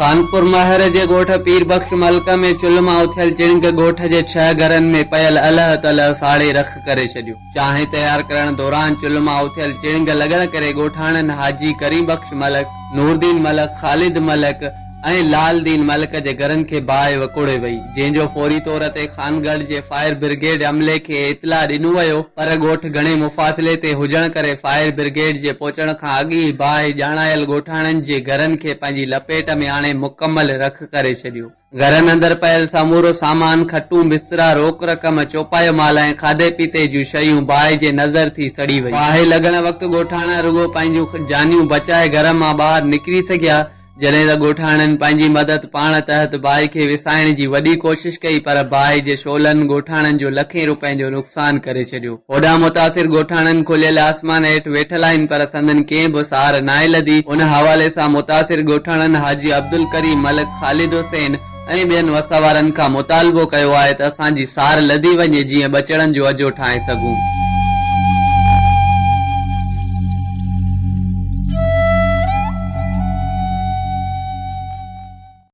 कानपुर महर जे ॻोठ पीर बख्श मलक में चुल्ह मां उथियल चिणग ॻोठ जे 6 घरनि में पयल अलह तलह साड़े रख करे छॾियो। चांहि तयार करण दौरान चुल्ह मां उथियल चिणग लॻण करे ॻोठाणनि हाजी करीम बख्श मलक, नूरदीन मलक, ख़ालिद मलक ऐं लालदीन मलक जे घरनि खे बाहि वकोड़े वई, जंहिंजो फौरी तौर ते खानगढ़ जे फायर ब्रिगेड अमले खे इतला ॾिनो वियो, पर ॻोठ घणे मुफ़ासिले ते हुजण करे फायर ब्रिगेड जे पहुचण खां अॻु ई बाहि ॼाणायल ॻोठाणनि जे घरनि खे पंहिंजी लपेट में आणे मुकमल रख करे छॾियो। घरनि अंदरि पयल समूरो सामान, खटूं, बिस्तरा, रोक रक़म, चौपायो माल ऐं खाधे पीते जूं शयूं बाहि जे नज़र थी सड़ी वई। बाहि लॻण वक़्तु ॻोठाणा रुॻो पंहिंजूं जानियूं बचाए घर मां ॿाहिरि निकिरी सघिया, जॾहिं त ॻोठाणनि पंहिंजी मदद पाण तहत बाहि खे विसाइण जी वॾी कोशिश कई, पर बाहि जे शोलनि ॻोठाणनि जो लखें रुपयनि जो नुक़सान करे छॾियो। होॾां मुतासिर ॻोठाणनि खुलियल आसमान हेठि वेठल आहिनि, पर संदन कंहिं बि सार नाहे लधी। उन हवाले सां मुतासिर ॻोठाणनि हाजी अब्दुल करीम मलक, ख़ालिद हुसैन ऐं ॿियनि वस वारनि खां मुतालबो कयो आहे त असांजी सार लधी वञे, जीअं बचड़नि जो अजो ठाहे सघूं।